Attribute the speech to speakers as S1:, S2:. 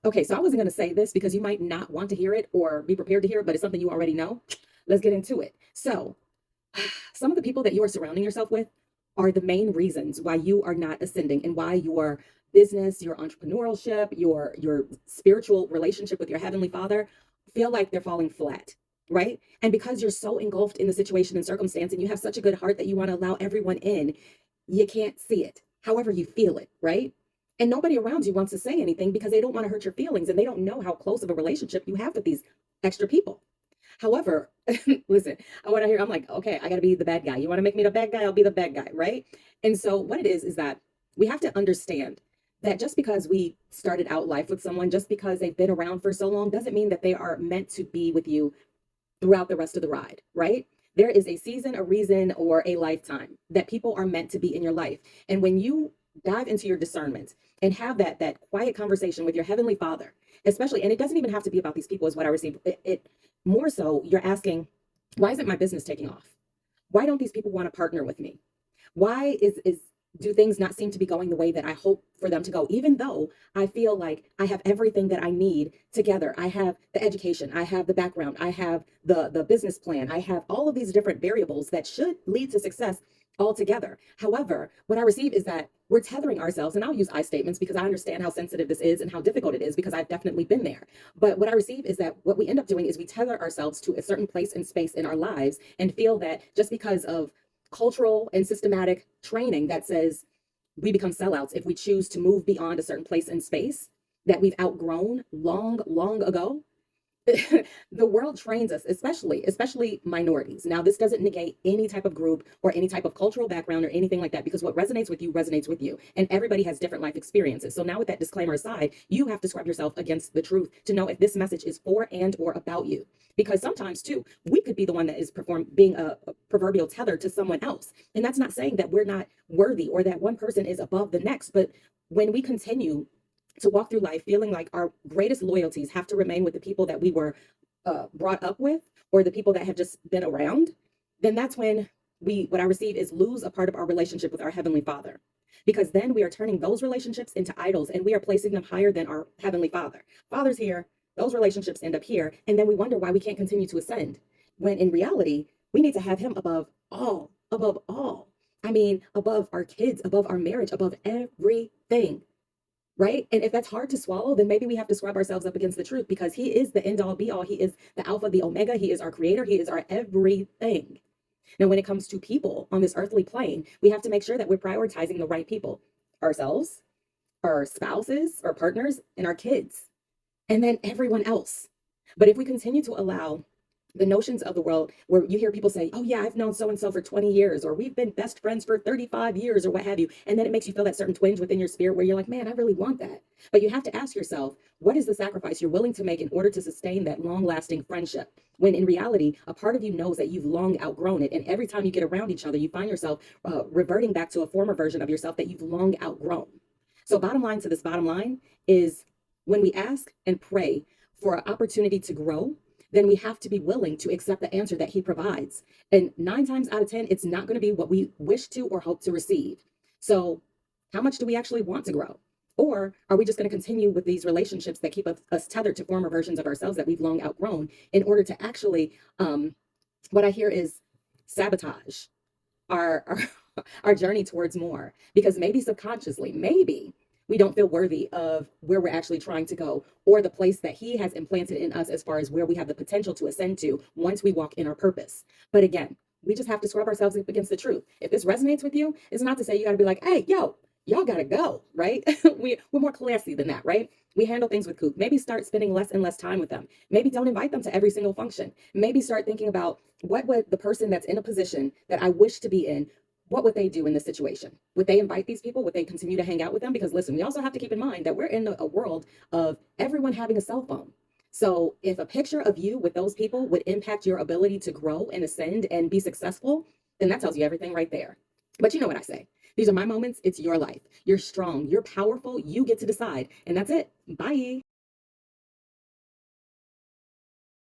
S1: Okay, so I wasn't going to say this because you might not want to hear it or be prepared to hear it, but it's something you already know. Let's get into it. So, some of the people that you are surrounding yourself with are the main reasons why you are not ascending and why your business, your entrepreneurship, your spiritual relationship with your heavenly Father feel like they're falling flat, right? And because you're so engulfed in the situation and circumstance and you have such a good heart that you want to allow everyone in, you can't see it. However, you feel it, right? And nobody around you wants to say anything because they don't want to hurt your feelings and they don't know how close of a relationship you have with these extra people. However, listen, I want to hear, I'm like, okay, I got to be the bad guy. You want to make me the bad guy? I'll be the bad guy, right? And so, what it is that we have to understand that just because we started out life with someone, just because they've been around for so long, doesn't mean that they are meant to be with you throughout the rest of the ride, right? There is a season, a reason, or a lifetime that people are meant to be in your life. And when you dive into your discernment and have that quiet conversation with your heavenly Father, especially, and it doesn't even have to be about these people, is what I received. It more so, you're asking, why isn't my business taking off? Why don't these people want to partner with me? Why is do things not seem to be going the way that I hope for them to go, even though I feel like I have everything that I need together. I have the education, I have the background, I have the business plan, I have all of these different variables that should lead to success all together. However, what I receive is that we're tethering ourselves, and I'll use I statements because I understand how sensitive this is and how difficult it is because I've definitely been there. But what I receive is that what we end up doing is we tether ourselves to a certain place and space in our lives and feel that just because of cultural and systematic training that says we become sellouts if we choose to move beyond a certain place and space that we've outgrown long, long ago. The world trains us, especially minorities. Now, this doesn't negate any type of group or any type of cultural background or anything like that, because what resonates with you, and everybody has different life experiences. So now, with that disclaimer aside, you have to scrub yourself against the truth to know if this message is for and or about you. Because sometimes too, we could be the one that is being a proverbial tether to someone else, and that's not saying that we're not worthy or that one person is above the next. But when we continue to walk through life feeling like our greatest loyalties have to remain with the people that we were brought up with or the people that have just been around, then that's when what I receive is lose a part of our relationship with our Heavenly Father. Because then we are turning those relationships into idols and we are placing them higher than our Heavenly Father. Father's here, those relationships end up here, and then we wonder why we can't continue to ascend. When in reality, we need to have Him above all, above all. I mean, above our kids, above our marriage, above everything, right? And if that's hard to swallow, then maybe we have to scrub ourselves up against the truth because He is the end all be all. He is the Alpha, the Omega. He is our creator. He is our everything. Now, when it comes to people on this earthly plane, we have to make sure that we're prioritizing the right people, ourselves, our spouses, our partners, and our kids, and then everyone else. But if we continue to allow the notions of the world where you hear people say, oh, yeah, I've known so and so for 20 years, or we've been best friends for 35 years, or what have you. And then it makes you feel that certain twinge within your spirit where you're like, man, I really want that. But you have to ask yourself, what is the sacrifice you're willing to make in order to sustain that long lasting friendship? When in reality, a part of you knows that you've long outgrown it. And every time you get around each other, you find yourself reverting back to a former version of yourself that you've long outgrown. So, bottom line is when we ask and pray for an opportunity to grow, then we have to be willing to accept the answer that He provides. And 9 times out of 10, it's not going to be what we wish to or hope to receive. So, how much do we actually want to grow? Or are we just going to continue with these relationships that keep us tethered to former versions of ourselves that we've long outgrown in order to actually, what I hear is sabotage our journey towards more? Because maybe subconsciously, maybe we don't feel worthy of where we're actually trying to go or the place that He has implanted in us as far as where we have the potential to ascend to once we walk in our purpose. But again, we just have to scrub ourselves up against the truth. If this resonates with you, it's not to say you got to be like, hey, yo, y'all got to go, right? We're more classy than that, right? We handle things with couth. Maybe start spending less and less time with them. Maybe don't invite them to every single function. Maybe start thinking about what would the person that's in a position that I wish to be in, what would they do in this situation? Would they invite these people? Would they continue to hang out with them? Because listen, we also have to keep in mind that we're in a world of everyone having a cell phone. So if a picture of you with those people would impact your ability to grow and ascend and be successful, then that tells you everything right there. But you know what I say. These are my moments. It's your life. You're strong. You're powerful. You get to decide. And that's it. Bye.